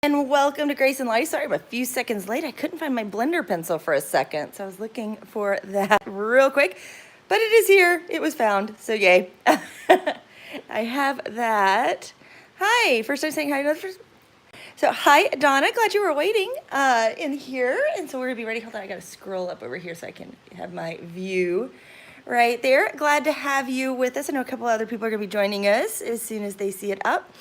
And welcome to Grace and Light. Sorry, I'm a few seconds late. I couldn't find my blender pencil for a second, so I was looking for that real quick. But it is here. It was found, so yay. I have that. Hi, first time saying hi. So hi, Donna. Glad you were waiting in here. And so we're gonna be ready. Hold on, I gotta scroll up over here so I can have my view right there. Glad to have you with us. I know a couple other people are gonna be joining us as soon as they see it up.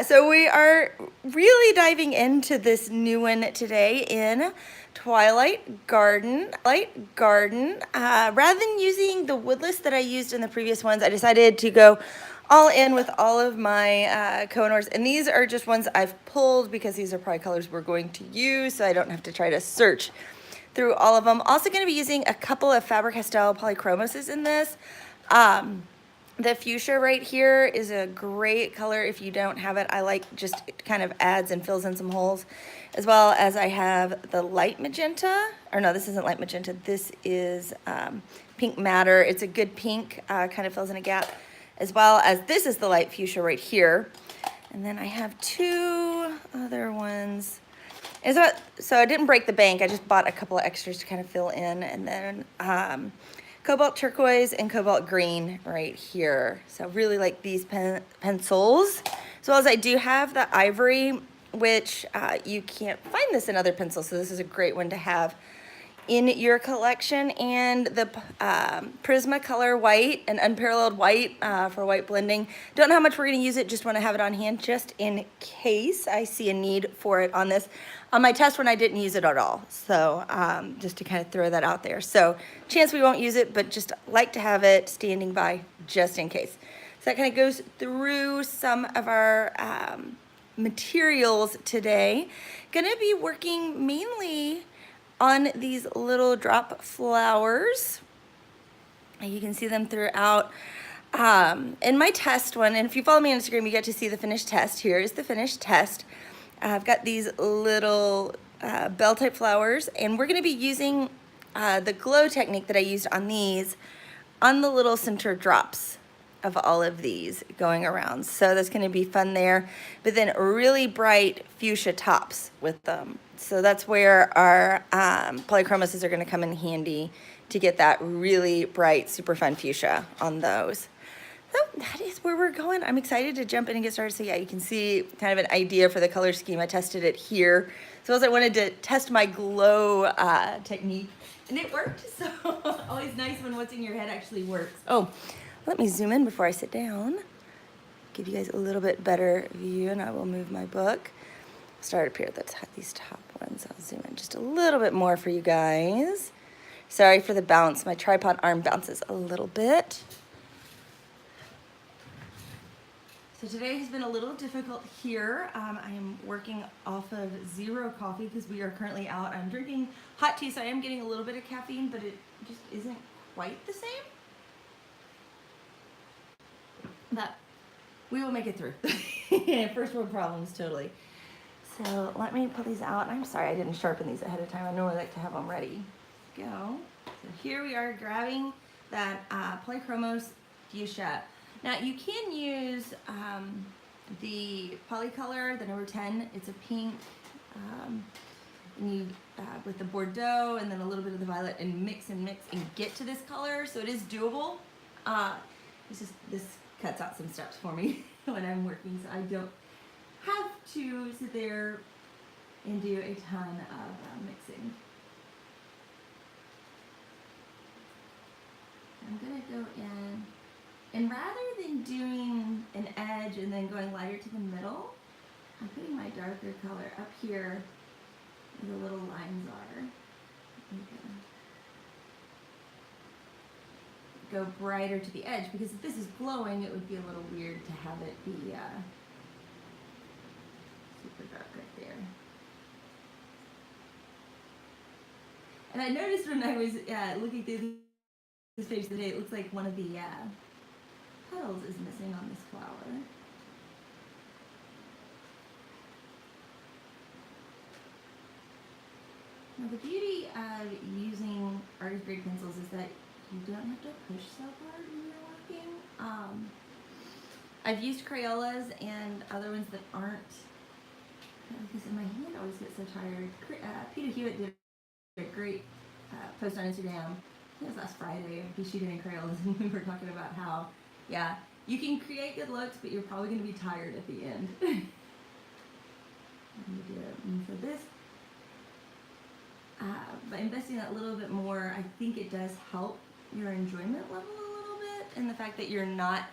So we are really diving into this new one today in Twilight Garden. Rather than using the wood list that I used in the previous ones, I decided to go all in with all of my Koh-i-noors. And these are just ones I've pulled because these are probably colors we're going to use, so I don't have to try to search through all of them. Also going to be using a couple of Faber-Castell polychromoses in this. The fuchsia right here is a great color if you don't have it. I like just kind of adds and fills in some holes, as well as I have the light magenta, or no, this isn't light magenta. This is pink madder. It's a good pink, kind of fills in a gap, as well as this is the light fuchsia right here. And then I have two other ones. So I didn't break the bank. I just bought a couple of extras to kind of fill in, and then cobalt turquoise and cobalt green right here. So really like these pencils, as well as I do have the ivory, which you can't find this in other pencils. So this is a great one to have in your collection. And the Prismacolor white and unparalleled white for white blending. Don't know how much we're going to use it, just want to have it on hand just in case I see a need for it on this. On my test one, I didn't use it at all, so just to kind of throw that out there. So chance we won't use it, but just like to have it standing by just in case. So that kind of goes through some of our materials today. Gonna be working mainly on these little drop flowers. You can see them throughout. In my test one, and if you follow me on Instagram, you get to see the finished test. Here is the finished test. I've got these little bell type flowers, and we're gonna be using the glow technique that I used on these on the little center drops of all of these going around. So that's gonna be fun there, but then really bright fuchsia tops with them. So that's where our polychromoses are gonna come in handy to get that really bright, super fun fuchsia on those. So that is where we're going. I'm excited to jump in and get started. So yeah, you can see kind of an idea for the color scheme. I tested it here. So as I wanted to test my glow technique, and it worked. So always nice when what's in your head actually works. Oh, let me zoom in before I sit down. Give you guys a little bit better view, and I will move my book. Start up here at these top ones. I'll zoom in just a little bit more for you guys. Sorry for the bounce. My tripod arm bounces a little bit. So today has been a little difficult here. I am working off of zero coffee because we are currently out. I'm drinking hot tea, so I am getting a little bit of caffeine, but it just isn't quite the same. But we will make it through. First world problems, totally. So let me pull these out. I'm sorry I didn't sharpen these ahead of time. I normally like to have them ready. Go. So here we are grabbing that polychromos fuchsia. Now you can use the Polycolor, the number 10. It's a pink, and you with the Bordeaux and then a little bit of the violet, and mix and get to this color. So it is doable. This cuts out some steps for me when I'm working, so I don't have to sit there and do a ton of mixing. I'm gonna go in. And rather than doing an edge and then going lighter to the middle, I'm putting my darker color up here where the little lines are. Go brighter to the edge, because if this is glowing, it would be a little weird to have it be super dark right there. And I noticed when I was looking through this page today, it looks like one of the petals is missing on this flower. Now the beauty of using artist grade pencils is that you don't have to push so hard when you're working. I've used Crayolas and other ones that aren't because my hand always gets so tired. Peter Hewitt did a great post on Instagram. It was last Friday. He shooting in crayons, and we were talking about how, yeah, you can create good looks, but you're probably going to be tired at the end. And so this, by investing a little bit more, I think it does help your enjoyment level a little bit, and the fact that you're not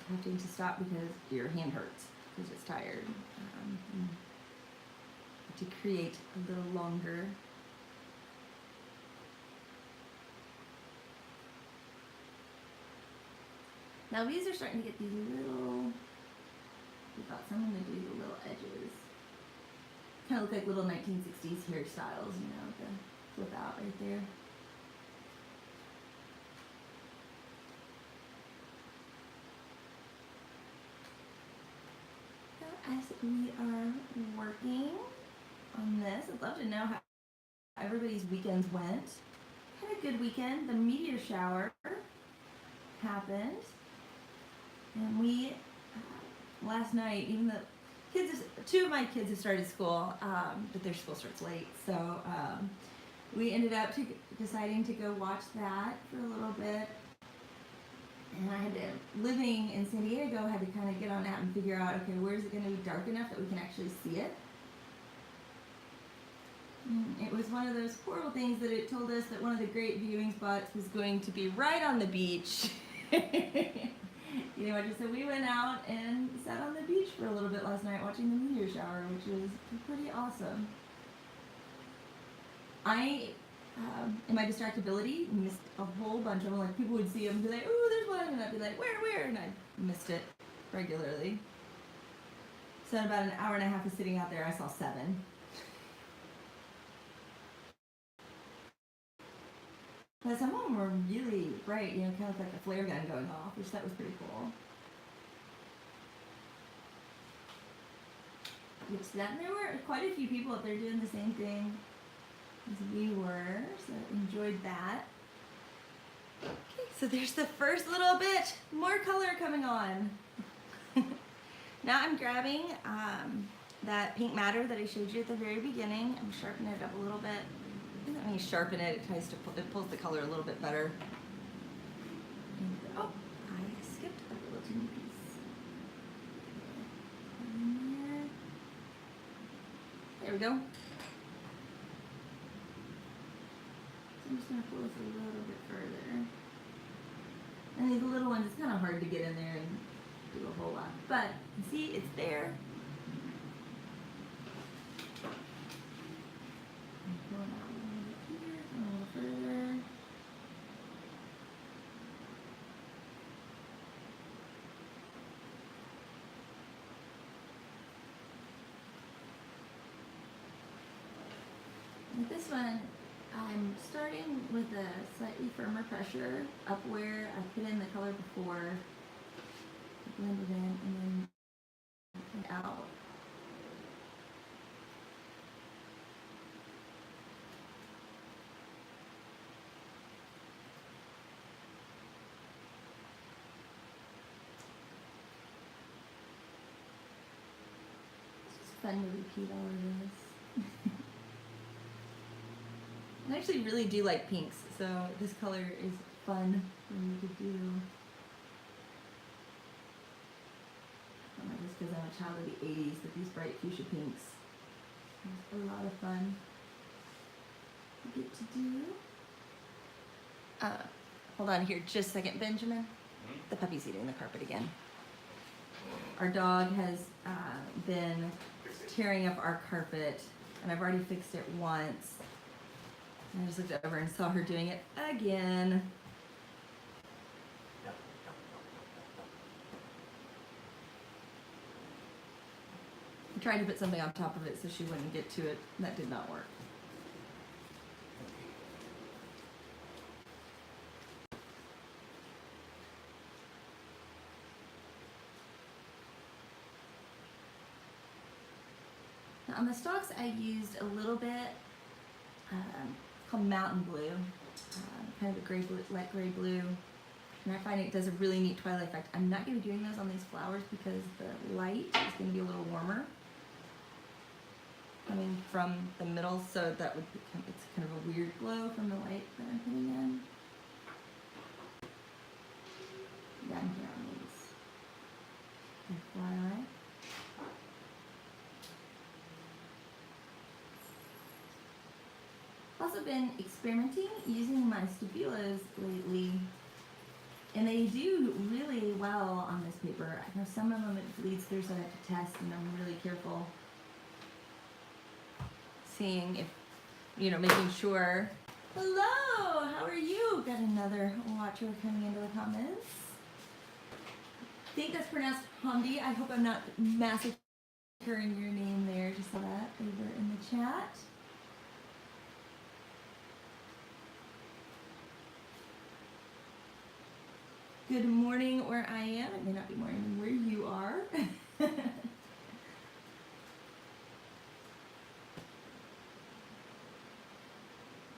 having to stop because your hand hurts because it's tired. To create a little longer. Now these are starting to get these little, we thought someone would do the little edges. Kind of look like little 1960s hairstyles, you know, the flip out right there. So as we are working on this, I'd love to know how everybody's weekends went. Had a good weekend. The meteor shower happened. And we, last night, even the kids, two of my kids have started school, but their school starts late. So we ended up deciding to go watch that for a little bit. And I had to, living in San Diego, had to kind of get on that and figure out, okay, where's it going to be dark enough that we can actually see it? It was one of those horrible things that it told us that one of the great viewing spots was going to be right on the beach. You know, so we went out and sat on the beach for a little bit last night watching the meteor shower, which was pretty awesome. I, in my distractibility, missed a whole bunch of them. Like, people would see them and be like, "Ooh, there's one," and I'd be like, where? And I missed it regularly. So in about an hour and a half of sitting out there, I saw 7. But some of them were really bright, you know, kind of like a flare gun going off, which that was pretty cool. And there were quite a few people up there doing the same thing as we were, so enjoyed that. Okay, so there's the first little bit, more color coming on. Now I'm grabbing that pink matter that I showed you at the very beginning. I'm sharpening it up a little bit. Doesn't mean sharpen it, it pulls the color a little bit better. And, oh, I skipped a little teeny piece. There we go. So I'm just going to pull this a little bit further. And these little ones, it's kind of hard to get in there and do a whole lot. But, see, it's there. With this one, I'm starting with a slightly firmer pressure up where I put in the color before, blend it in, and then out. It's just fun to repeat all of this. I actually really do like pinks, so this color is fun for me to do. I don't know, just because I'm a child of the 80s, but these bright fuchsia pinks is a lot of fun to get to do. Hold on here just a second, Benjamin. The puppy's eating the carpet again. Our dog has been tearing up our carpet, and I've already fixed it once. I just looked over and saw her doing it again. I tried to put something on top of it so she wouldn't get to it. That did not work. Now on the stalks, I used a little bit called Mountain Blue, kind of a gray blue, light gray blue, and I find it does a really neat twilight effect. I'm not going to be doing those on these flowers because the light is going to be a little warmer, coming from the middle, so that would become, it's kind of a weird glow from the light that I'm putting in. Down here on these. FYI. Also been experimenting using my Stabilos lately, and they do really well on this paper. I know some of them it bleeds through, so I have to test, and I'm really careful. Seeing if, you know, making sure. Hello, how are you? Got another watcher coming into the comments. I think that's pronounced Hamdi. I hope I'm not massacring your name there. Just saw that over in the chat. Good morning where I am. It may not be morning where you are.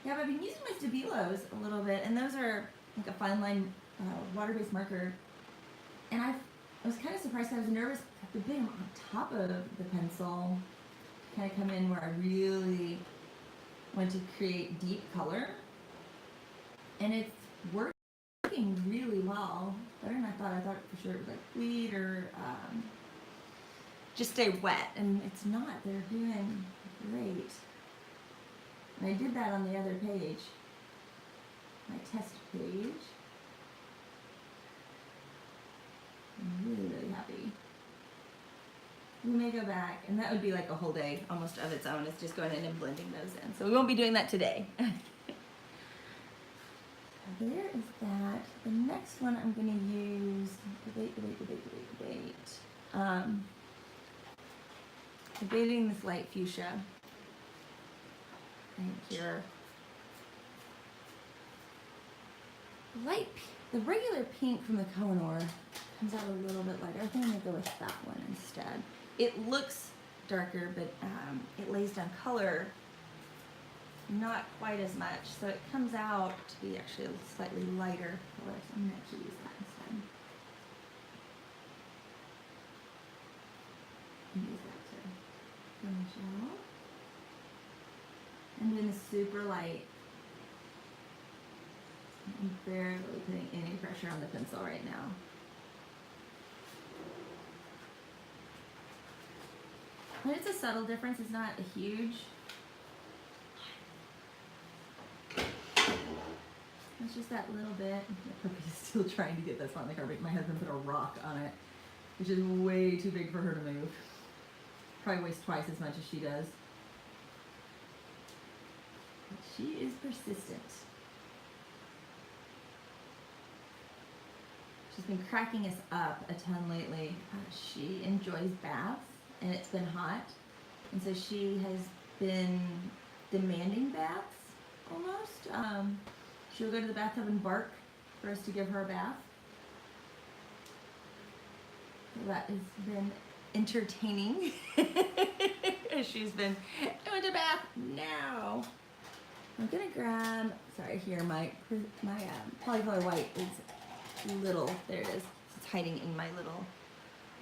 Yeah, but I've been using my Stabilos a little bit, and those are like a fine line water-based marker. And I was kind of surprised because I was nervous to put them on top of the pencil to kind of come in where I really want to create deep color. And it's working really well, better than I thought. I thought for sure it would like bleed or just stay wet, and it's not. They're doing great. And I did that on the other page, my test page. I'm really, really happy. We may go back, and that would be like a whole day almost of its own. It's just going in and blending those in. So we won't be doing that today. There is that. The next one I'm going to use, debating this light fuchsia right here. The regular pink from the Koh-i-noor comes out a little bit lighter. I think I'm going to go with that one instead. It looks darker, but it lays down color not quite as much, so it comes out to be actually a slightly lighter color. So I'm going to actually use that instead. And use that to finish out. I'm doing the super light. I'm barely putting any pressure on the pencil right now. And it's a subtle difference. It's not a huge. It's just that little bit. The puppy is still trying to get this on the carpet. My husband put a rock on it, which is way too big for her to move. Probably weighs twice as much as she does. But she is persistent. She's been cracking us up a ton lately. She enjoys baths, and it's been hot. And so she has been demanding baths almost. She'll go to the bathtub and bark for us to give her a bath. So that has been entertaining. She's been, I want a bath now. I'm gonna grab, sorry, here, my polycolor white is little, there it is. It's hiding in my little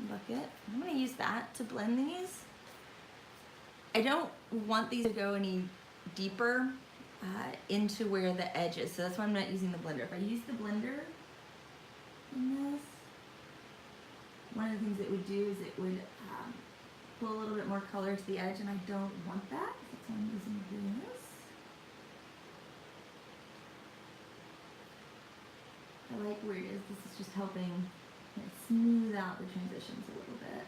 bucket. I'm gonna use that to blend these. I don't want these to go any deeper into where the edge is, so that's why I'm not using the blender. If I use the blender in this, one of the things it would do is it would pull a little bit more color to the edge, and I don't want that. That's why I'm using this. I like where it is. This is just helping smooth out the transitions a little bit.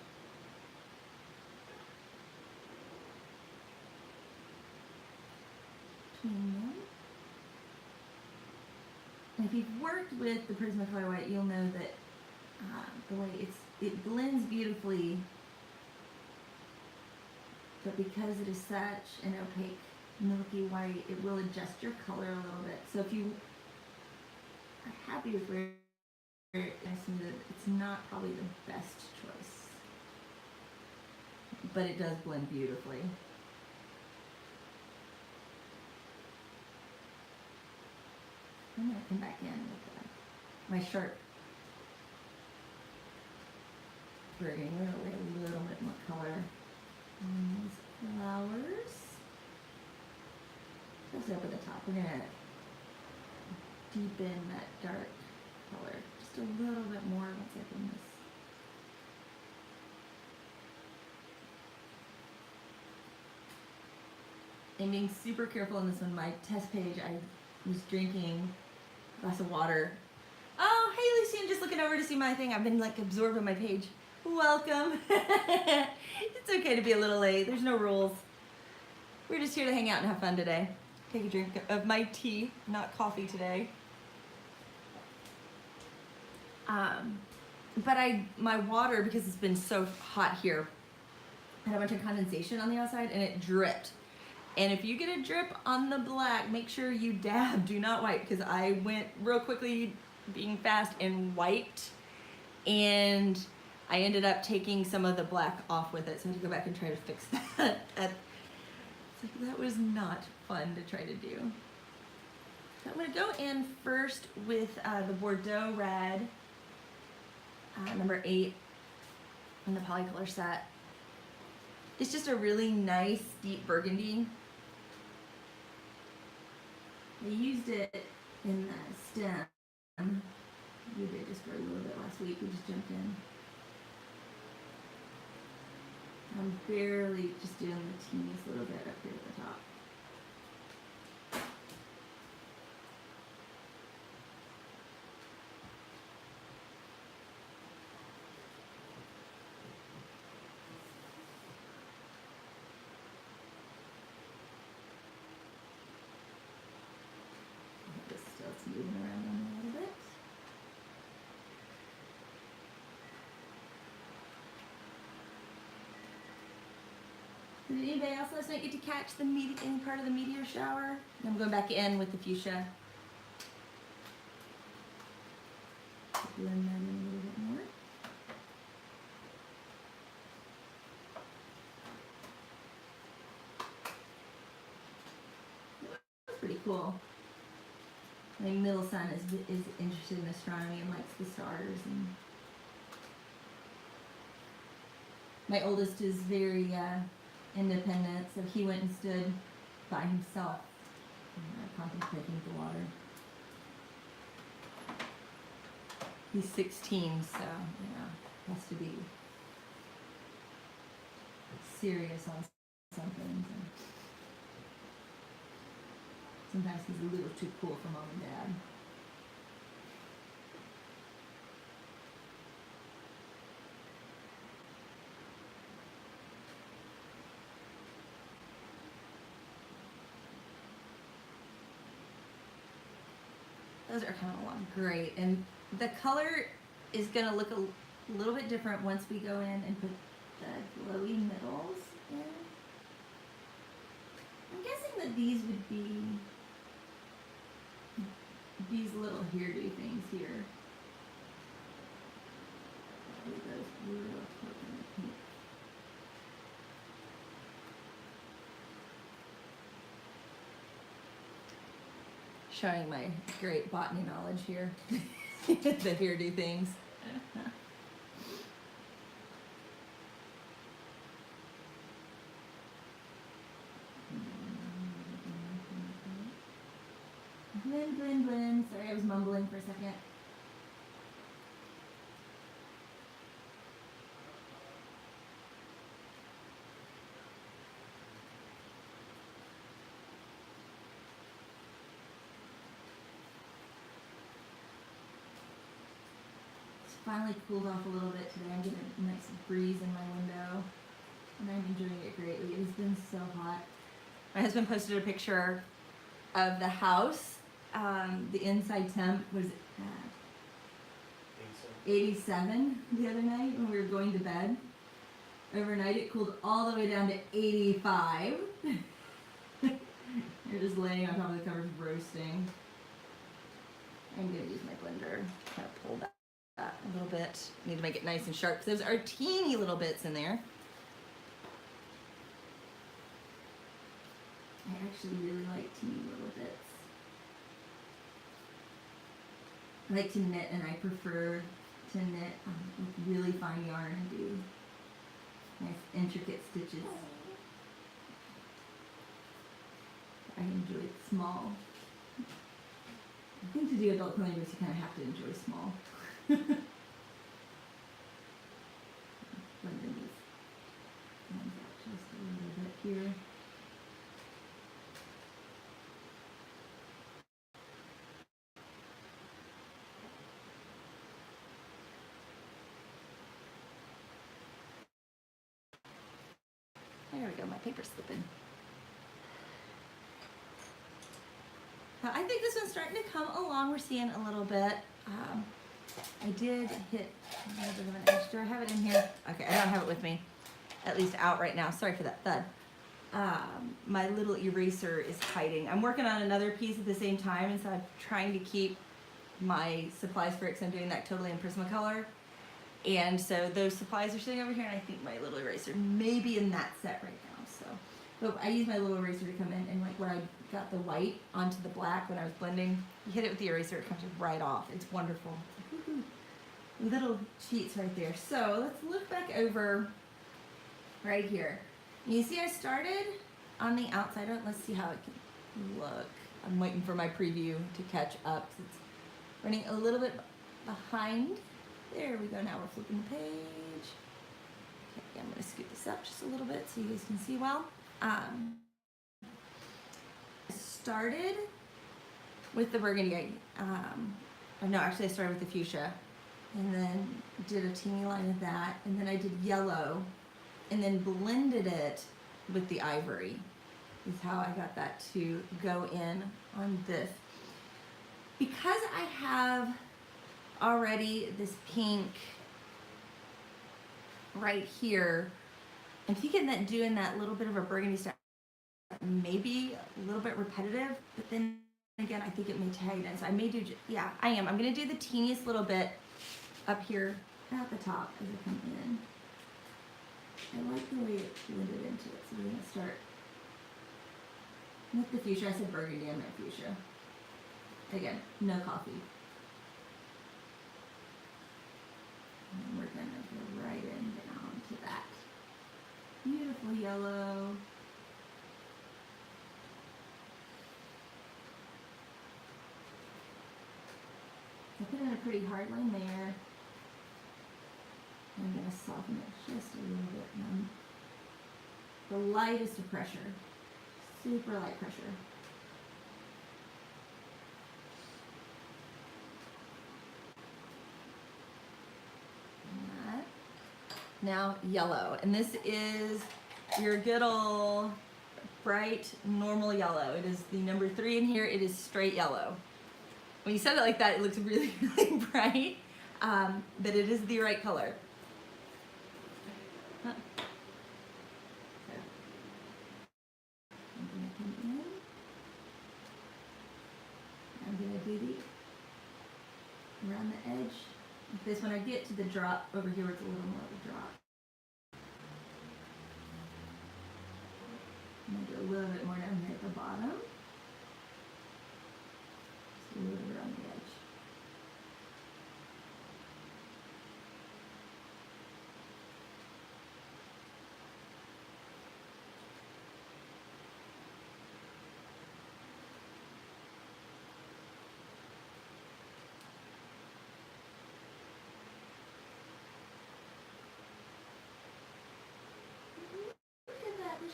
Between them. And if you've worked with the Prismacolor White, you'll know that the way it blends beautifully, but because it is such an opaque milky white, it will adjust your color a little bit. So if you are happy with where it's smooth, it's not probably the best choice, but it does blend beautifully. I'm gonna come back in with my sharp burgundy. We're gonna lay a little bit more color on these flowers. it up at the top. We're gonna deepen that dark color just a little bit more once I bring this. I'm being super careful on this one. My test page, I was drinking a glass of water. Oh, hey Lucy, I'm just looking over to see my thing. I've been like absorbed in my page. Welcome. It's okay to be a little late. There's no rules. We're just here to hang out and have fun today. Take a drink of my tea, not coffee today. But my water, because it's been so hot here, had a bunch of condensation on the outside and it dripped. And if you get a drip on the black, make sure you dab, do not wipe, because I went real quickly being fast and wiped, and I ended up taking some of the black off with it, so I had to go back and try to fix that. That was not fun to try to do. So I'm going to go in first with the Bordeaux Red, number 8 in the Polycolor set. It's just a really nice deep burgundy. I used it in the stem. We did just for a little bit last week. We just jumped in. I'm barely just doing the teeniest little bit up here at the top. This still's moving around on me a little bit. Did anybody else last night get to catch the any part of the meteor shower? I'm going back in with the fuchsia. Blend that in a little bit more. That's pretty cool. My middle son is interested in astronomy and likes the stars, and my oldest is very independent, so he went and stood by himself, contemplating the water. He's 16, so has to be serious on some things. And sometimes he's a little too cool for mom and dad. Those are kind of long. Great. And the color is going to look a little bit different once we go in and put the glowy middles in. I'm guessing that these would be these little hairdo things here. Those real coconut pink. Showing my great botany knowledge here. The hairdo things. Blend, blend, blend. Sorry, I was mumbling for a second. Finally cooled off a little bit today. I'm getting a nice breeze in my window, and I'm enjoying it greatly. It has been so hot. My husband posted a picture of the house. The inside temp was 87 the other night when we were going to bed. Overnight it cooled all the way down to 85. You're just laying on top of the covers roasting. I'm going to use my blender. Kind of pull that a little bit. Need to make it nice and sharp because those are teeny little bits in there. I actually really like teeny little bits. I like to knit, and I prefer to knit with really fine yarn and do nice intricate stitches. I enjoy it small. I think to do adult colors, you kind of have to enjoy small. Blend in these ones out just a little bit here. There we go, my paper's slipping. I think this one's starting to come along. We're seeing a little bit. I did hit a little bit of an edge. Do I have it in here? Okay, I don't have it with me, at least out right now. Sorry for that thud. My little eraser is hiding. I'm working on another piece at the same time, and so I'm trying to keep my supplies for it because I'm doing that totally in Prismacolor. And so those supplies are sitting over here, and I think my little eraser may be in that set right now. So, but I use my little eraser to come in, and like where I got the white onto the black when I was blending, you hit it with the eraser, it comes right off. It's wonderful. Little cheats right there. So let's look back over right here. You see I started on the outside. Let's see how it can look. I'm waiting for my preview to catch up. It's running a little bit behind. There we go, now we're flipping the page. Okay, I'm gonna scoot this up just a little bit so you guys can see well. Started with the burgundy, or no, actually I started with the fuchsia, and then did a teeny line of that, and then I did yellow, and then blended it with the ivory, is how I got that to go in on this. Because I have already this pink right here, I'm thinking that doing that little bit of a burgundy style maybe a little bit repetitive, but then again I think it may tag it in, so I may do, yeah, I am. I'm gonna do the teeniest little bit up here at the top as I come in. I like the way it blended into it, so we're gonna start with the fuchsia. I said burgundy, I meant fuchsia. Again, no coffee. And we're gonna go right in down to that beautiful yellow. I put in a pretty hard line there. I'm gonna soften it just a little bit. And the lightest of pressure, super light pressure. Now yellow, and this is your good old bright normal yellow. It is the number 3 in here. It is straight yellow. When you said it like that, it looks really, really bright, but it is the right color. I'm gonna come in. I'm gonna do the around the edge. This, when I get to the drop over here, it's a little more of a drop. I'm going to do a little bit more down here at the bottom. Just a little bit around the edge.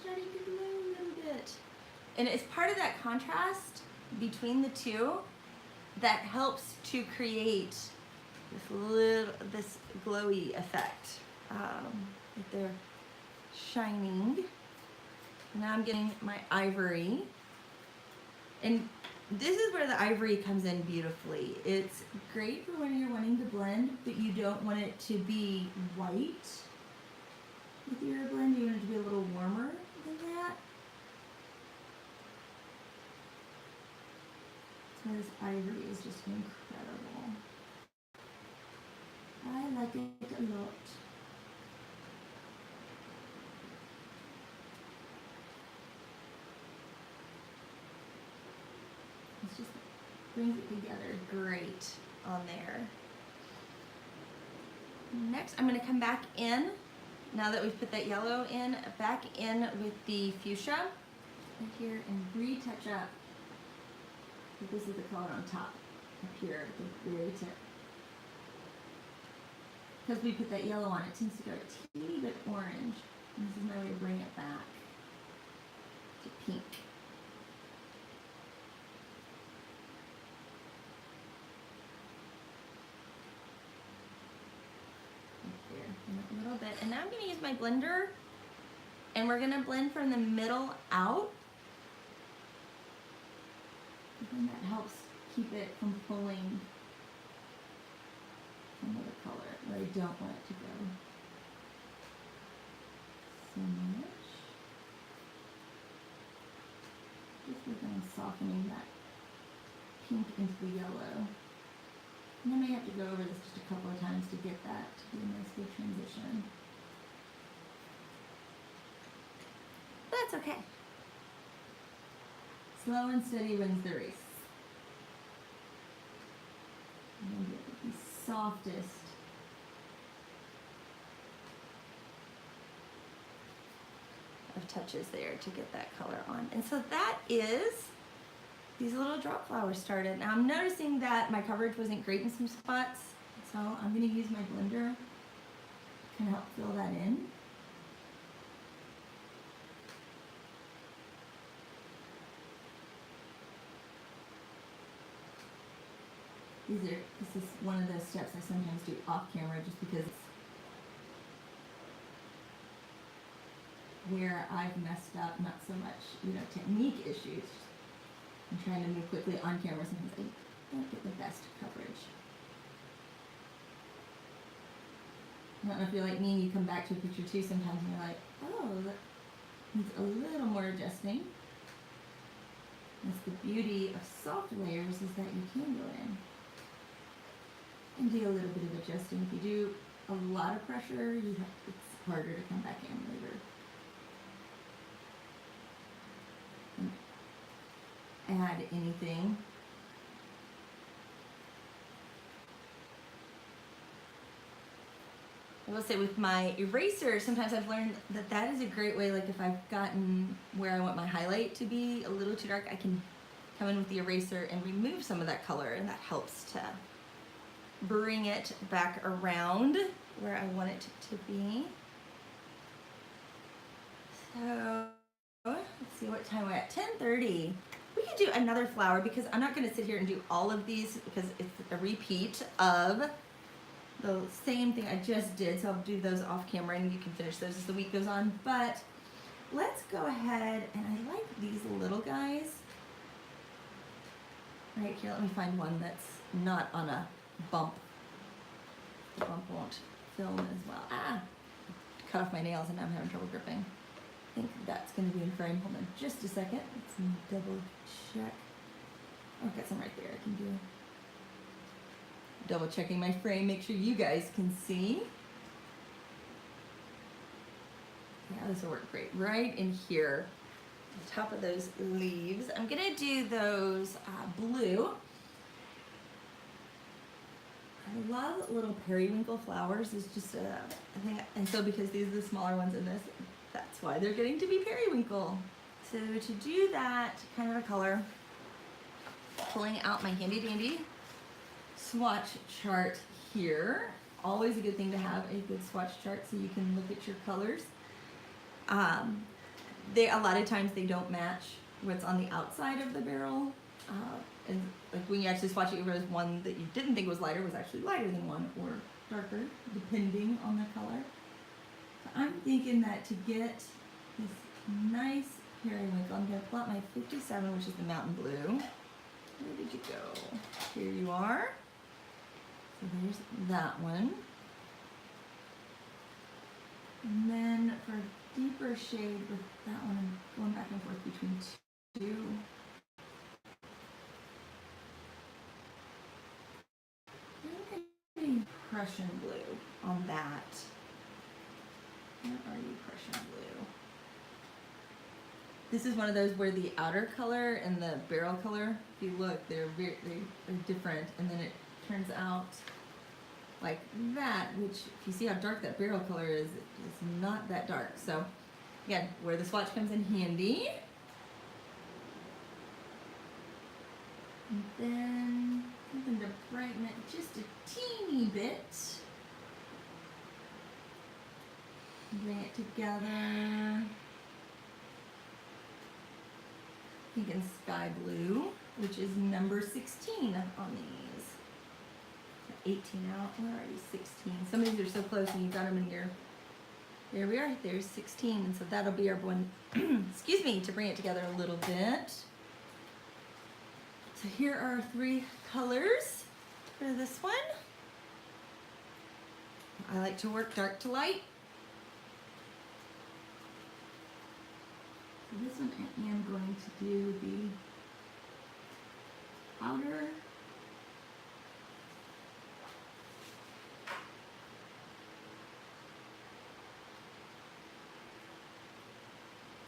Starting to glow a little bit. And it's part of that contrast between the two that helps to create this glowy effect. If they're shining. Now I'm getting my ivory. And this is where the ivory comes in beautifully. It's great for when you're wanting to blend, but you don't want it to be white. With your blend, you want it to be a little warmer than that. So this ivory is just incredible. I like it a lot. It just brings it together great on there. Next, I'm going to come back in. Now that we've put that yellow in, back in with the fuchsia, right here and retouch up. So this is the color on top, up here at the very tip. Because we put that yellow on, it tends to go a teeny bit orange. And this is my way to bring it back to pink. Right there, a little bit. And now I'm going to use my blender, and we're going to blend from the middle out. And that helps keep it from pulling some of the color where I don't want it to go so much. Just work on softening that pink into the yellow. And I may have to go over this just a couple of times to get that to be a nice good transition. But that's okay. Slow and steady wins the race. I'm going to get the softest of touches there to get that color on. And so that is these little drop flowers started. Now I'm noticing that my coverage wasn't great in some spots, so I'm going to use my blender to help fill that in. This is one of those steps I sometimes do off camera just because it's where I've messed up, not so much, technique issues. I'm trying to move quickly on camera, sometimes I don't get the best coverage. I don't know if you're like me and you come back to a picture too sometimes and you're like, oh, that needs a little more adjusting. That's the beauty of soft layers, is that you can go in and do a little bit of adjusting. If you do a lot of pressure, it's harder to come back in later. And add anything. I will say with my eraser, sometimes I've learned that that is a great way, like if I've gotten where I want my highlight to be a little too dark, I can come in with the eraser and remove some of that color, and that helps to bring it back around where I want it to be. So let's see what time we're at. 10:30. We could do another flower because I'm not going to sit here and do all of these because it's a repeat of the same thing I just did. So I'll do those off camera and you can finish those as the week goes on. But let's go ahead, and I like these little guys. Right here, let me find one that's not on a bump. The bump won't film as well. Cut off my nails and now I'm having trouble gripping. I think that's going to be in frame. Hold on just a second. Let's double check. Oh, I've got some right there I can do. Double checking my frame, make sure you guys can see. Yeah, this will work great. Right in here, on top of those leaves. I'm going to do those blue. I love little periwinkle flowers. It's just I think, and so because these are the smaller ones in this, that's why they're getting to be periwinkle. So to do that kind of a color, pulling out my handy dandy swatch chart here. Always a good thing to have a good swatch chart so you can look at your colors. A lot of times they don't match what's on the outside of the barrel. And like when you actually swatch it, you realize one that you didn't think was lighter was actually lighter than one, or darker, depending on the color. So I'm thinking that to get this nice periwinkle, I'm going to pull out my 57, which is the Mountain Blue. Where did you go? Here you are. So there's that one. And then for a deeper shade with that one, I'm going back and forth between two. Prussian blue on that. Where are you, Prussian blue? This is one of those where the outer color and the barrel color, if you look, they're different, and then it turns out like that, which if you see how dark that barrel color is, it's not that dark. So again, where the swatch comes in handy And then something to brighten it just a teeny bit. Bring it together. Pink and sky blue, which is number 16 on these. 18 out, where are you? 16. Some of these are so close and you've got them in your, there we are, there's 16. And so that'll be our one, excuse me, to bring it together a little bit. So here are 3 colors for this one. I like to work dark to light. So this one I am going to do the outer.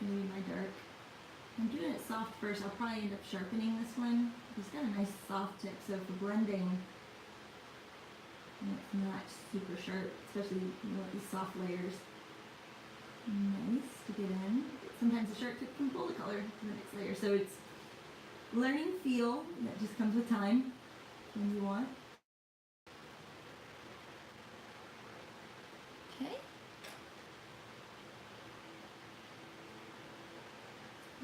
Maybe my dark. I'm doing it soft first. I'll probably end up sharpening this one. It's got a nice soft tip, so for blending, it's not super sharp, especially with these soft layers. Nice to get in. Sometimes the sharp tip can pull the color to the next layer, so it's learning feel that just comes with time when you want. Okay.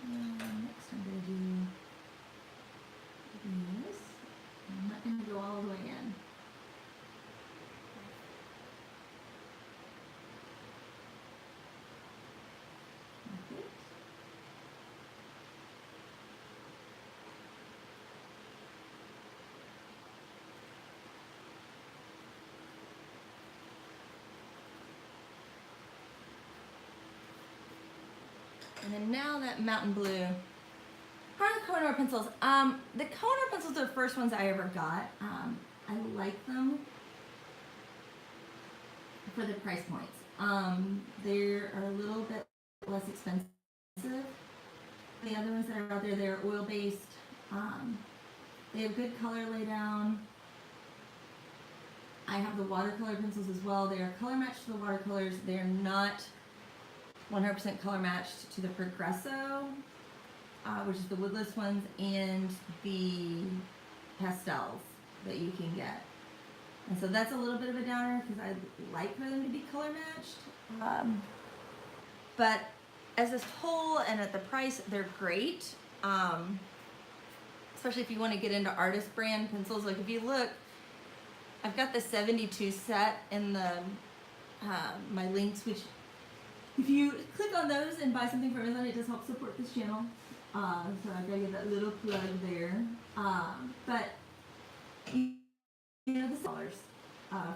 Next I'm going to do this. I'm not going to go all the way in. Like it. And then now that mountain blue. How are the Koh-i-noor pencils? The Koh-i-noor pencils are the first ones I ever got. I like them for the price points. They are a little bit less expensive. The other ones that are out there, they're oil-based. They have good color laydown. I have the watercolor pencils as well. They are color matched to the watercolors. They are not 100% color matched to the Progresso, which is the woodless ones, and the pastels that you can get. And so that's a little bit of a downer because I like for them to be color matched. But as a whole and at the price, they're great. Especially if you want to get into artist brand pencils. Like if you look, I've got the 72 set in the my links, which if you click on those and buy something from Amazon, it does help support this channel. So I gotta give that little plug there. But you know, the dollars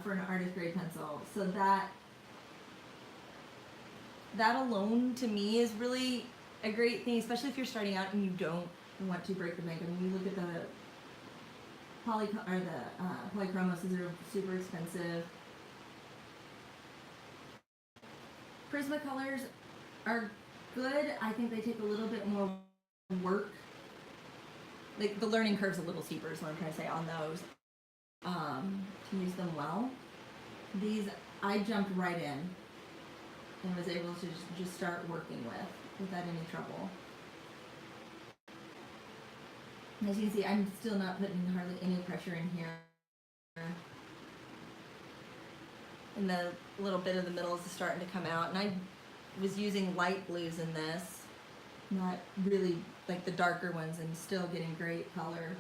for an artist grade pencil. So that alone to me is really a great thing, especially if you're starting out and you don't want to break the bank. I mean, you look at the polychromos, these are super expensive. Prismacolors are good. I think they take a little bit more work. Like the learning curve's a little steeper is what I'm trying to say on those. To use them well. These I jumped right in and was able to just start working with without any trouble. As you can see, I'm still not putting hardly any pressure in here. And the little bit of the middle is starting to come out. And I was using light blues in this, not really like the darker ones, and still getting great color.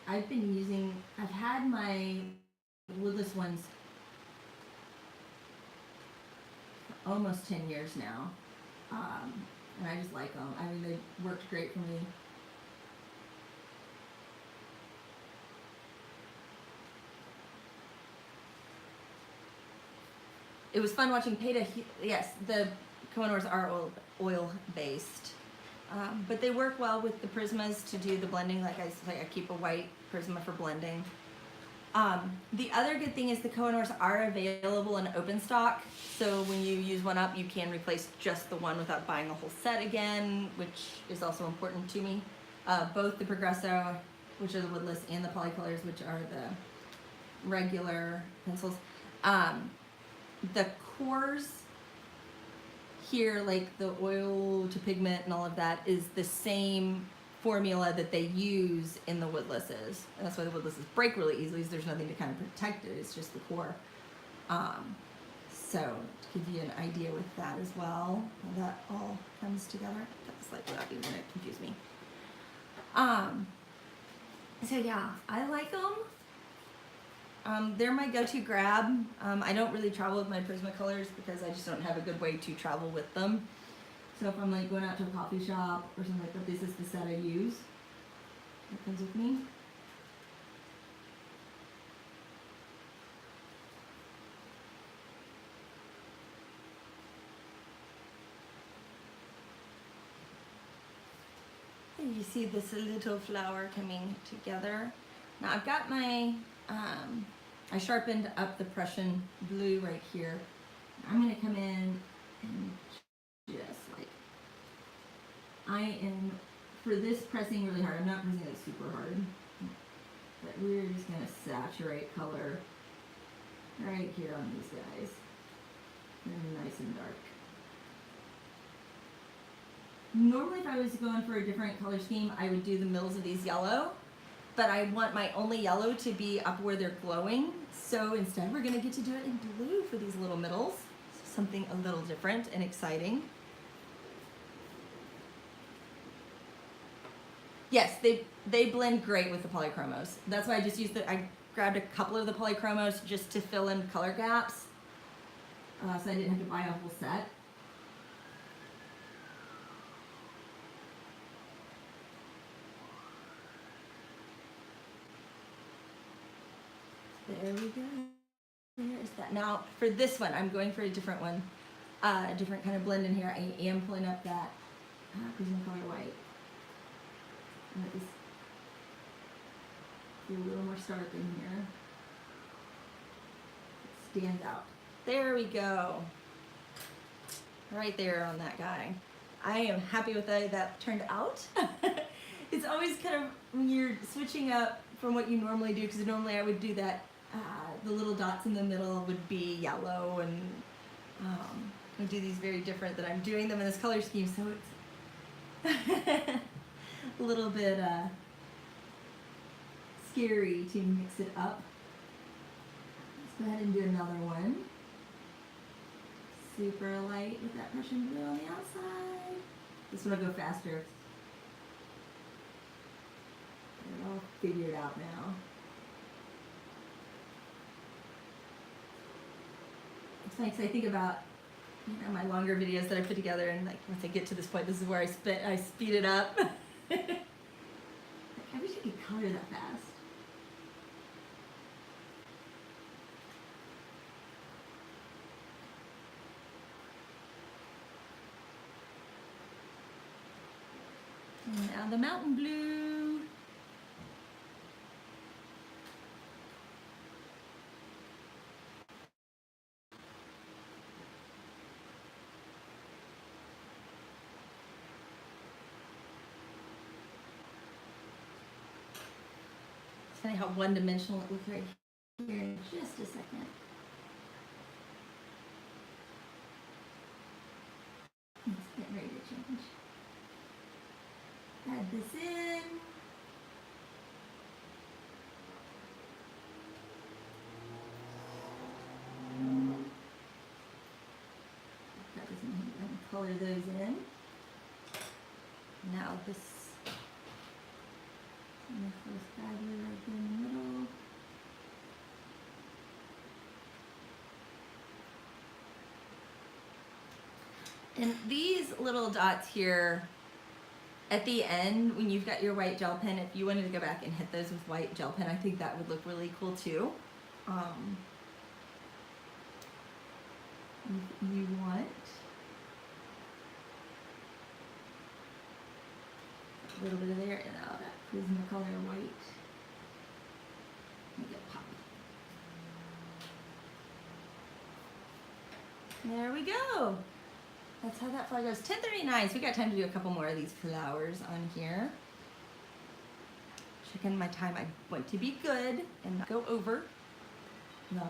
I've had my woodless ones for almost 10 years now. And I just like them. I mean, they worked great for me. It was fun watching Peta. Yes, the Koh-i-noors are oil-based. But they work well with the Prismas to do the blending. Like I say, I keep a white Prisma for blending. The other good thing is the Koh-i-noors are available in open stock. So when you use one up, you can replace just the one without buying a whole set again, which is also important to me. Both the Progresso, which are the woodless, and the polycolors, which are the regular pencils. the cores here, like the oil to pigment and all of that, is the same formula that they use in the woodlesses. And that's why the woodlesses break really easily, is there's nothing to kind of protect it, it's just the core. So to give you an idea with that as well, how that all comes together. Got this light without even it confuse me. So yeah, I like them. They're my go-to grab. I don't really travel with my Prismacolors because I just don't have a good way to travel with them. So if I'm like going out to a coffee shop or something like that, this is the set I use. It comes with me. And you see this little flower coming together. Now I've got my, I sharpened up the Prussian blue right here. I'm gonna come in and just like, I am, for this, pressing really hard. I'm not pressing it super hard, but we're just gonna saturate color right here on these guys. They're nice and dark. Normally if I was going for a different color scheme, I would do the middles of these yellow, but I want my only yellow to be up where they're glowing. So instead we're gonna get to do it in blue for these little middles. Something a little different and exciting. Yes, they blend great with the polychromos. That's why I just used I grabbed a couple of the polychromos just to fill in color gaps. So I didn't have to buy a whole set. There we go. There's that. Now for this one, I'm going for a different one, a different kind of blend in here. I am pulling up that Prismacolor white. Let this be a little more stark in here. It stands out. There we go. Right there on that guy. I am happy with the way that turned out. It's always kind of when you're switching up from what you normally do, because normally I would do that, the little dots in the middle would be yellow, and I do these very different, that I'm doing them in this color scheme, so it's a little bit scary to mix it up. Let's go ahead and do another one. Super light with that Prussian blue on the outside. This one will go faster. They're all figured out now. It's funny because I think about, you know, my longer videos that I put together, and like once I get to this point, this is where I speed it up. Like, I wish I could color that fast. And now the mountain blue. It's funny how one-dimensional it looks right here in just a second. It's getting ready to change. Add this in. That doesn't mean I can color those in. Now this, and the first guy right there in the middle. And these little dots here at the end, when you've got your white gel pen, if you wanted to go back and hit those with white gel pen, I think that would look really cool too. If you want a little bit of there, and now that Prismacolor white. Make it pop. There we go. That's how that flower goes. 10:39, so we got time to do a couple more of these flowers on here. Checking my time. I want to be good and not go over. No,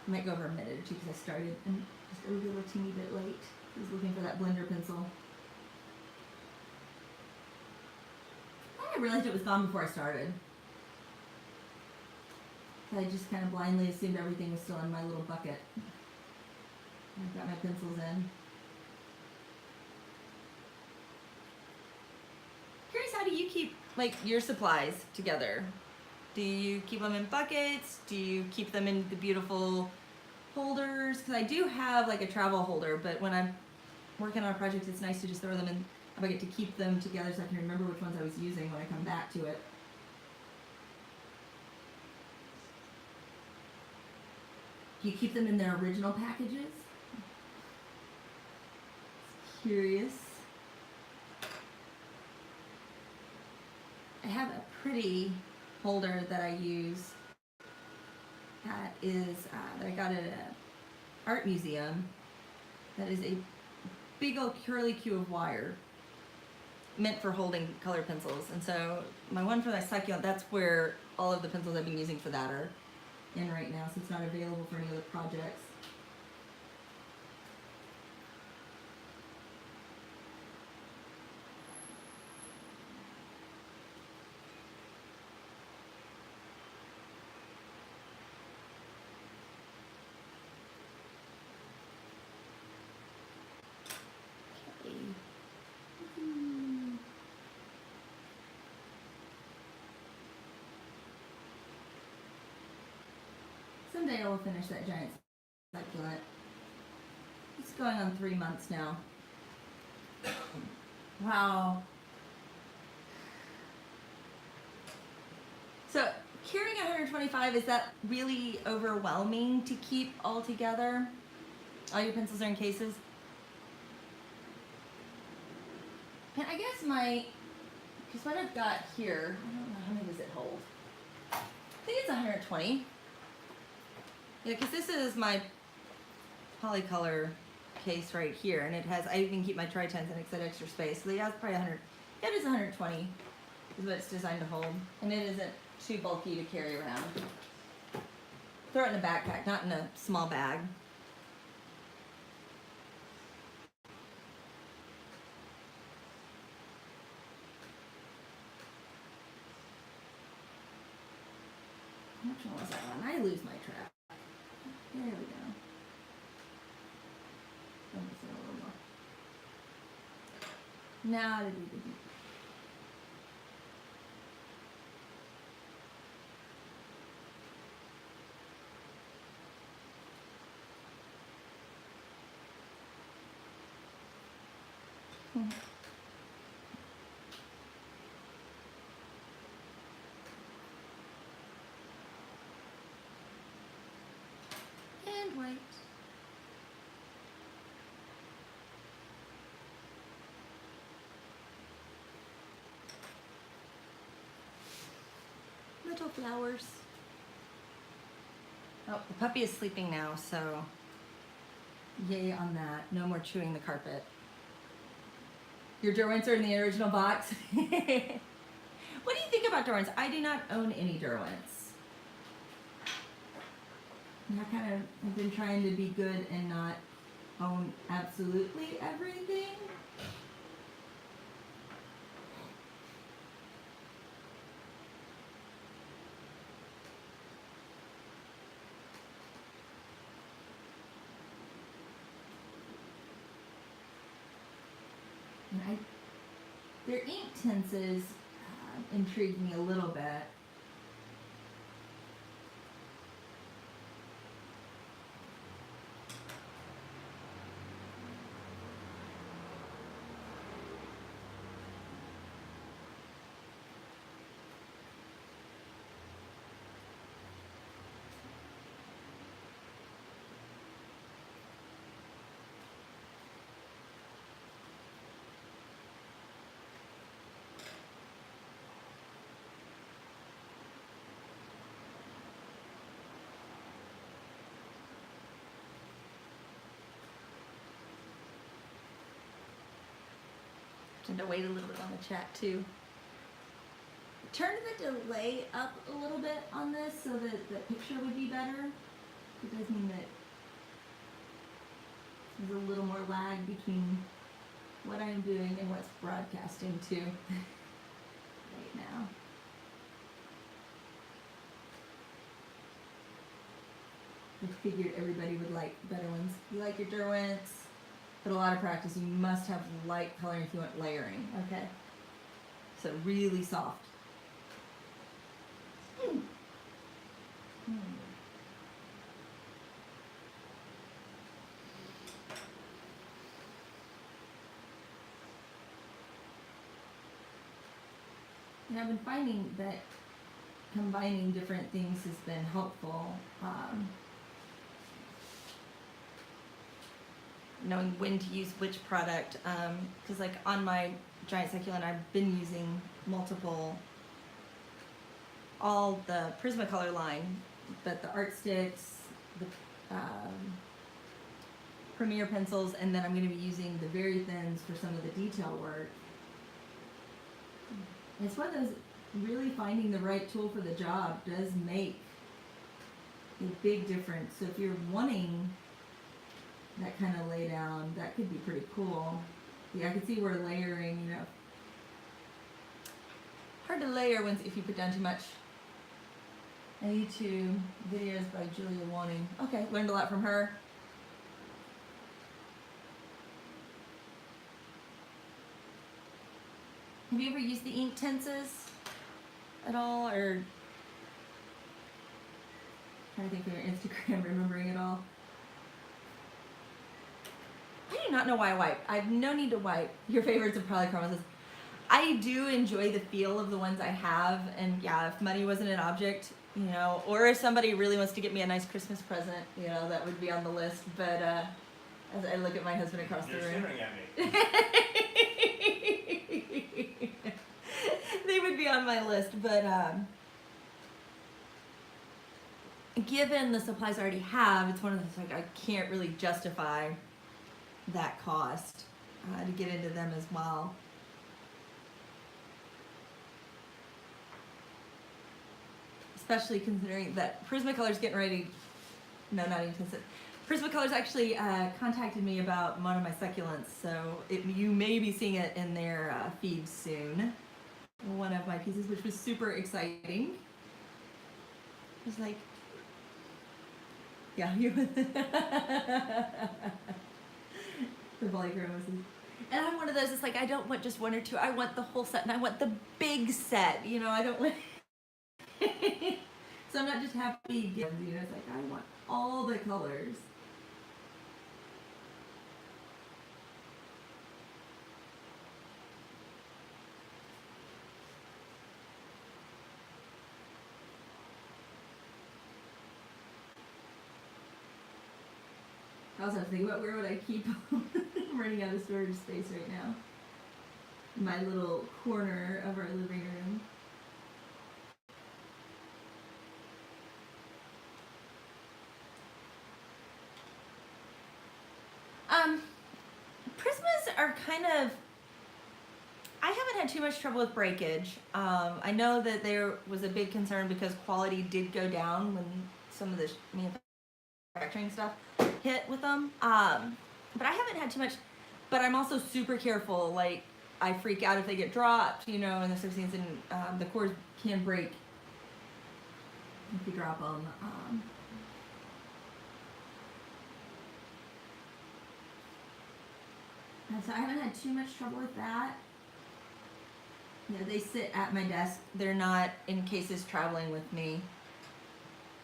I might go over a minute or two because I started and just a little teeny bit late. I was looking for that blender pencil. I realized it was gone before I started. So I just kind of blindly assumed everything was still in my little bucket. I've got my pencils in. Curious, how do you keep like your supplies together? Do you keep them in buckets? Do you keep them in the beautiful holders? Because I do have like a travel holder, but when I'm working on a project, it's nice to just throw them in a bucket to keep them together so I can remember which ones I was using when I come back to it. Do you keep them in their original packages? Curious. I have a pretty holder that I use that I got at an art museum that is a big old curly Q of wire meant for holding color pencils. And so my one for that succulent, that's where all of the pencils I've been using for that are in right now, so it's not available for any other projects. Someday I will finish that giant succulent. It's going on 3 months now. Wow. So carrying 125, is that really overwhelming to keep all together? All your pencils are in cases? And I guess because what I've got here, I don't know, how many does it hold? I think it's 120. Yeah, because this is my polycolor case right here, and I even keep my tri-tens and extra extra space. So yeah, it's probably 100. Yeah, it is 120 is what it's designed to hold, and it isn't too bulky to carry around. Throw it in a backpack, not in a small bag. Which one was that one? I lose my track. There we go. Let me see a little more. Now to do the deep. And white. Little flowers. Oh, the puppy is sleeping now, so yay on that. No more chewing the carpet. Your Derwents are in the original box. What do you think about Derwents? I do not own any Derwents. I kind of have been trying to be good and not own absolutely everything. And their ink tints intrigued me a little bit. And to wait a little bit on the chat too. Turn the delay up a little bit on this so that the picture would be better. It does mean that there's a little more lag between what I'm doing and what's broadcasting to right now. I figured everybody would like better ones. You like your Derwents, but a lot of practice. You must have light coloring if you want layering. Okay. So really soft. And I've been finding that combining different things has been helpful. Knowing when to use which product, because like on my giant succulent, I've been using all the Prismacolor line, but the art sticks, the Premier pencils, and then I'm going to be using the very thins for some of the detail work. It's one of those, really finding the right tool for the job does make a big difference. So if you're wanting that kind of lay down, that could be pretty cool. Yeah, I could see where layering, you know, hard to layer if you put down too much. YouTube videos by Julia Wanning. Okay, learned a lot from her. Have you ever used the ink tenses at all, or trying to think of your Instagram, remembering it all? I do not know why I wipe. I have no need to wipe. Your favorites are probably chromosomes. I do enjoy the feel of the ones I have, and yeah, if money wasn't an object, you know, or if somebody really wants to get me a nice Christmas present, you know, that would be on the list. But as I look at my husband across the room, staring at me. They would be on my list, but given the supplies I already have, it's one of those, like, I can't really justify that cost to get into them as well. Especially considering that Prismacolor's getting ready. No, not even consider. Prismacolor's actually contacted me about one of my succulents, so you may be seeing it in their feed soon. One of my pieces, which was super exciting. It was like, yeah, you. The polychromos. And I'm one of those, it's like, I don't want just one or two, I want the whole set, and I want the big set, you know, I don't want. So I'm not just happy, you know, it's like, I want all the colors. I also have to think about where would I keep them. I'm running out of storage space right now. My little corner of our living room. Prismas are kind of, I haven't had too much trouble with breakage. I know that there was a big concern because quality did go down when some of the manufacturing stuff hit with them. But I haven't had too much, but I'm also super careful. Like, I freak out if they get dropped, you know, in the 16s, and the cores can break if you drop them. And so I haven't had too much trouble with that. You know, they sit at my desk. They're not in cases traveling with me.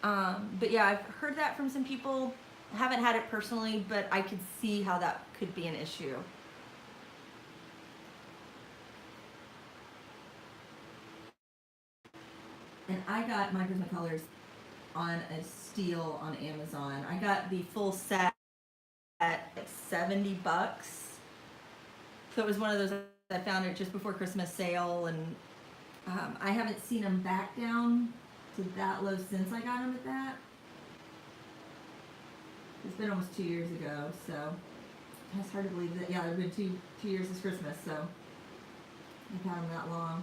But yeah, I've heard that from some people. I haven't had it personally, but I could see how that could be an issue. And I got my Prismacolors on a steal on Amazon. I got the full set at like $70. So it was one of those, I found it just before Christmas sale, and I haven't seen them back down to that low since I got them at that. It's been almost 2 years ago, so it's hard to believe that, yeah, it's been two years this Christmas, so I've had them that long.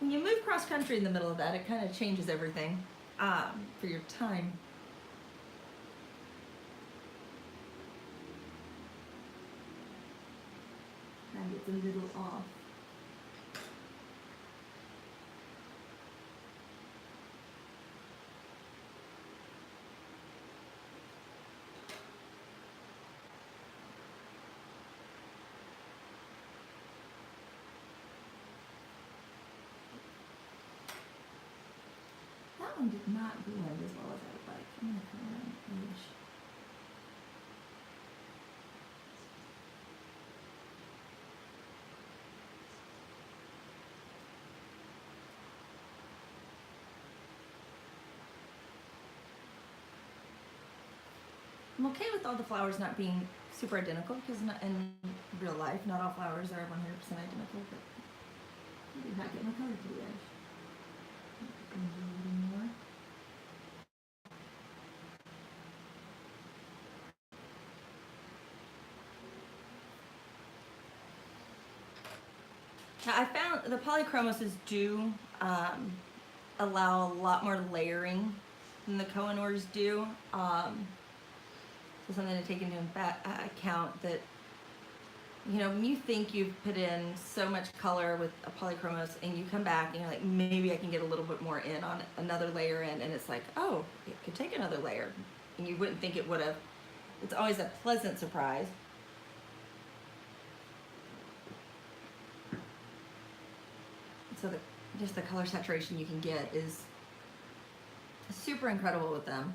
When you move cross country in the middle of that, it kind of changes everything for your time tag, it's a little off. That one did not blend as well as I would like. I'm gonna come around the edge. I'm okay with all the flowers not being super identical because in real life, not all flowers are 100% identical, but I did not get my color to the edge. A little more. Now I found the polychromoses do allow a lot more layering than the Koh-i-noors do. So something to take into account that, you know, when you think you've put in so much color with a polychromos and you come back and you're like, maybe I can get a little bit more in on another layer in, and it's like, oh, it could take another layer. And you wouldn't think it would have. It's always a pleasant surprise. So just the color saturation you can get is super incredible with them.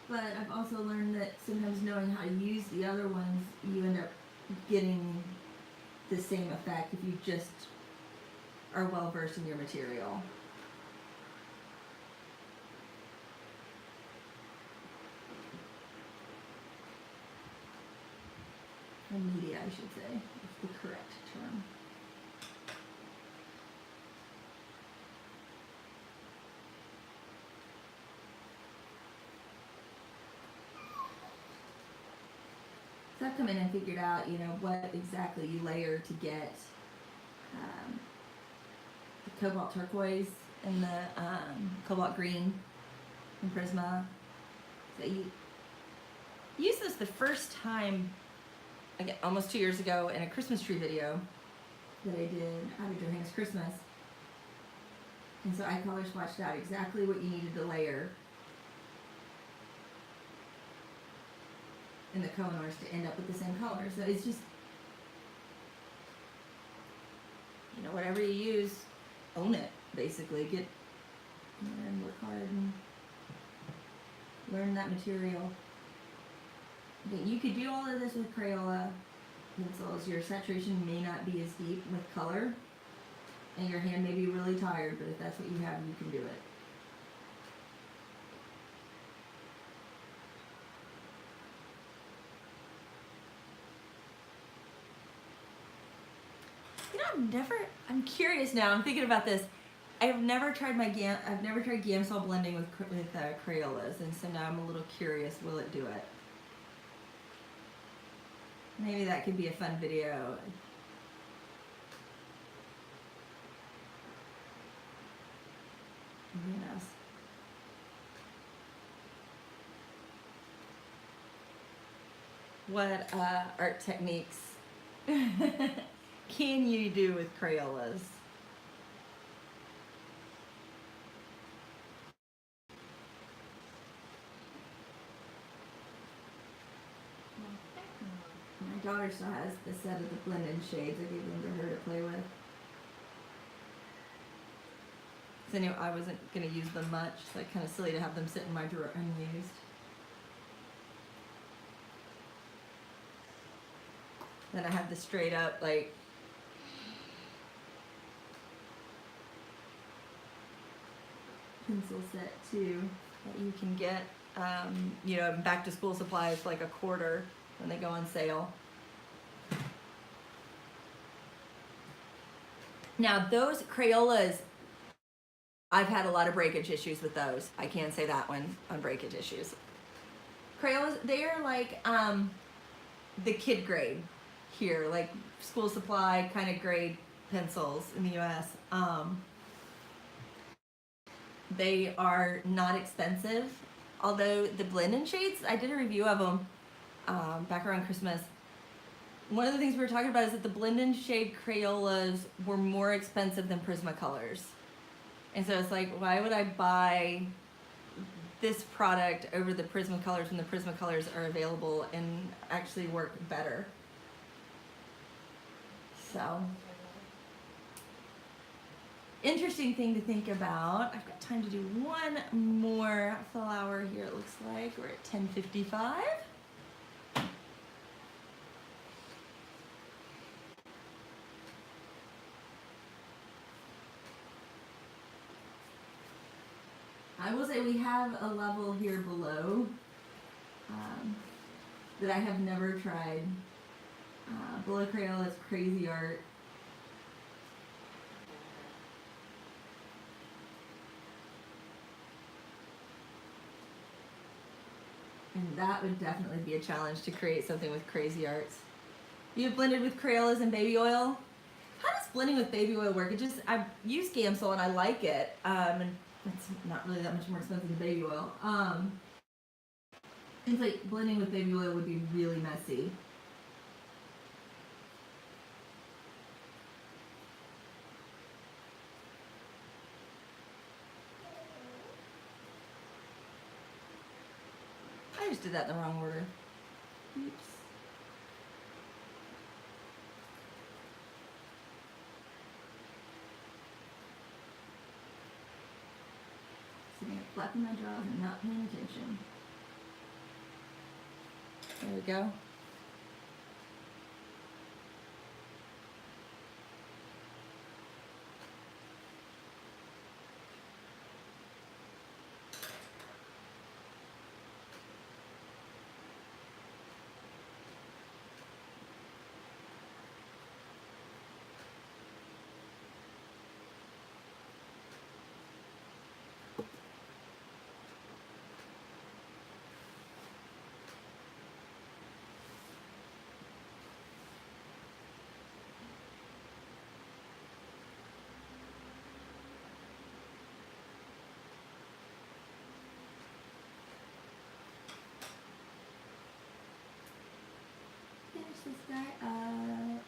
But I've also learned that sometimes knowing how to use the other ones, you end up getting the same effect if you just are well versed in your material. Or media, I should say, is the correct term. So I've come in and figured out, you know, what exactly you layer to get the cobalt turquoise and the cobalt green in Prisma. So you used this the first time, again, almost 2 years ago in a Christmas tree video that I did, How Did Your Hands Christmas. And so I color swatched out exactly what you needed to layer in the Koh-i-noors to end up with the same color. So it's just, you know, whatever you use, own it, basically. Get, and work hard and learn that material. You could do all of this with Crayola pencils. Your saturation may not be as deep with color, and your hand may be really tired, but if that's what you have, you can do it. You know, I'm curious now, I'm thinking about this. I've never tried Gamsol blending with Crayolas, and so now I'm a little curious, will it do it? Maybe that could be a fun video. Who knows? What art techniques can you do with Crayolas? My daughter still has the set of the blended shades. I gave them to her to play with. So I knew I wasn't going to use them much, so it's kind of silly to have them sit in my drawer unused. Then I have the straight up, like, pencil set too that you can get, you know, back to school supplies like a quarter when they go on sale. Now those Crayolas, I've had a lot of breakage issues with those. I can say that one on breakage issues. Crayolas, they are like the kid grade here, like school supply kind of grade pencils in the US. They are not expensive. Although the blend-in shades, I did a review of them back around Christmas. One of the things we were talking about is that the blend-in shade Crayolas were more expensive than Prismacolors. And so it's like, why would I buy this product over the Prismacolors when the Prismacolors are available and actually work better? So, interesting thing to think about. I've got time to do one more flower here, it looks like. We're at 10:55. I will say we have a level here below that I have never tried. Below Crayola's Crazy Art. And that would definitely be a challenge to create something with Crazy Arts. You've blended with Crayolas and baby oil. How does blending with baby oil work? I've used Gamsol and I like it. And it's not really that much more expensive than baby oil. Seems like blending with baby oil would be really messy. I just did that in the wrong order. Oops. Sitting up flapping my jaws and not paying attention. There we go. Finish this guy up.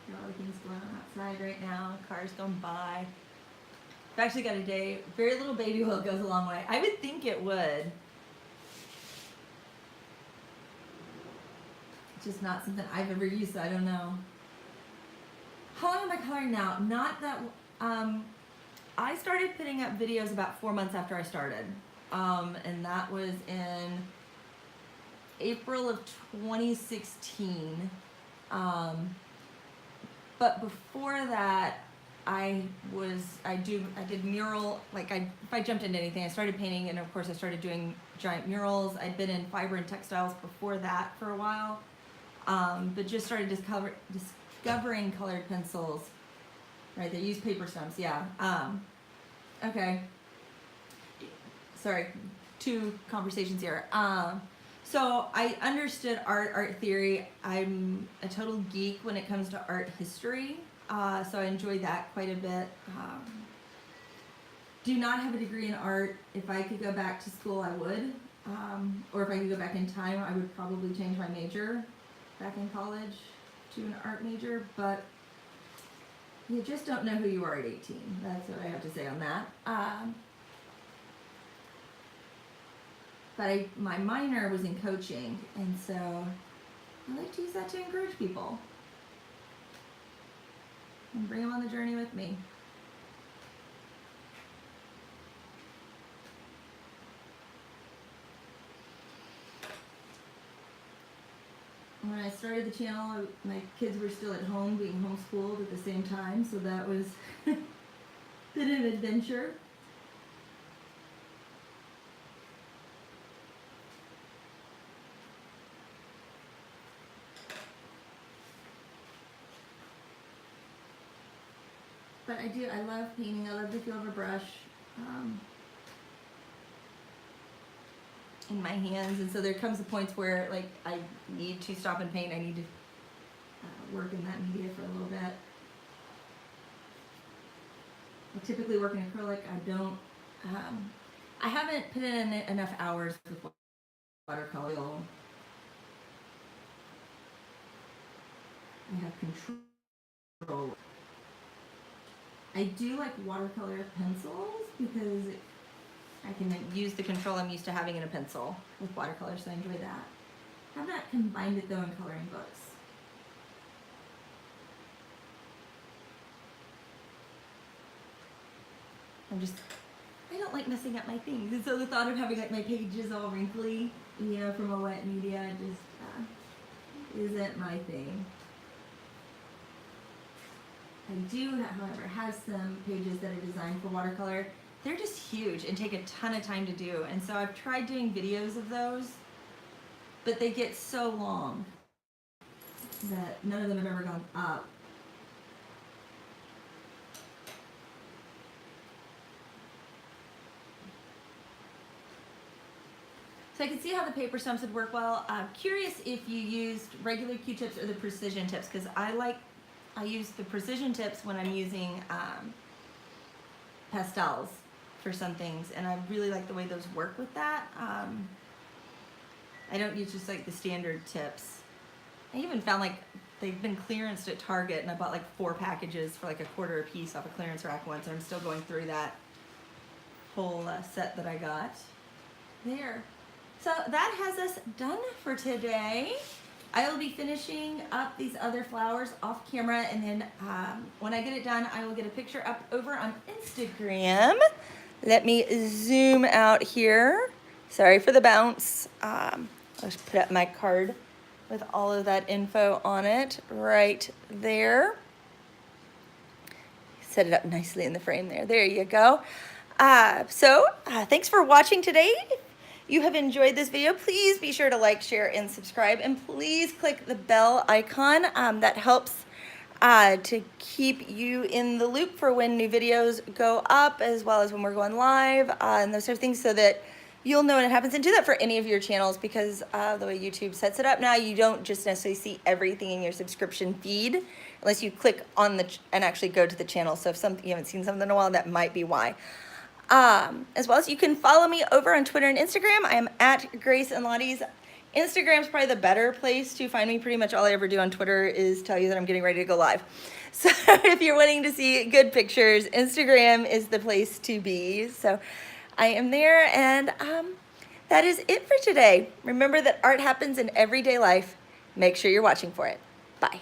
There are a lot of things going on outside right now. Cars going by. I've actually got a day. Very little baby oil goes a long way. I would think it would. It's just not something I've ever used, so I don't know. How long am I coloring now? Not that. I started putting up videos about 4 months after I started, and that was in April of 2016. But before that, I did mural, like if I jumped into anything, I started painting, and of course I started doing giant murals. I'd been in fiber and textiles before that for a while, but just started discovering colored pencils. Right, they use paper stumps, yeah. Okay. Sorry, two conversations here. So I understood art theory. I'm a total geek when it comes to art history, so I enjoyed that quite a bit. Do not have a degree in art. If I could go back to school, I would. Or if I could go back in time, I would probably change my major back in college to an art major, but you just don't know who you are at 18. That's what I have to say on that. But my minor was in coaching, and so I like to use that to encourage people and bring them on the journey with me. When I started the channel, my kids were still at home being homeschooled at the same time, so that was been an adventure. But I love painting. I love the feel of a brush in my hands, and so there comes a point where I need to stop and paint. I need to work in that media for a little bit. I typically work in acrylic. I haven't put in enough hours with watercolor. I have control. I do like watercolor pencils because I can use the control I'm used to having in a pencil with watercolor, so I enjoy that. I have not combined it though in coloring books. I don't like messing up my things, and so the thought of having like my pages all wrinkly, you know, from a wet media just isn't my thing. I do, however, have some pages that are designed for watercolor. They're just huge and take a ton of time to do, and so I've tried doing videos of those, but they get so long that none of them have ever gone up. So I can see how the paper stumps would work well. I'm curious if you used regular Q-tips or the precision tips, because I use the precision tips when I'm using pastels for some things, and I really like the way those work with that. I don't use just like the standard tips. I even found like they've been clearanced at Target, and I bought like 4 packages for like $1 a piece off a clearance rack once, and I'm still going through that whole set that I got there. So that has us done for today. I will be finishing up these other flowers off camera, and then when I get it done, I will get a picture up over on Instagram. Let me zoom out here. Sorry for the bounce. I'll just put up my card with all of that info on it right there. Set it up nicely in the frame there. There you go. Thanks for watching today. You have enjoyed this video, please be sure to like, share, and subscribe, and please click the bell icon. That helps to keep you in the loop for when new videos go up, as well as when we're going live, and those sort of things, so that you'll know when it happens. And do that for any of your channels, because the way YouTube sets it up now, you don't just necessarily see everything in your subscription feed unless you click on and actually go to the channel. So if you haven't seen something in a while, that might be why. As well as you can follow me over on Twitter and Instagram. I am at Grace and Lottie's. Instagram's probably the better place to find me. Pretty much all I ever do on Twitter is tell you that I'm getting ready to go live. So if you're wanting to see good pictures, Instagram is the place to be. So I am there, and that is it for today. Remember that art happens in everyday life. Make sure you're watching for it. Bye.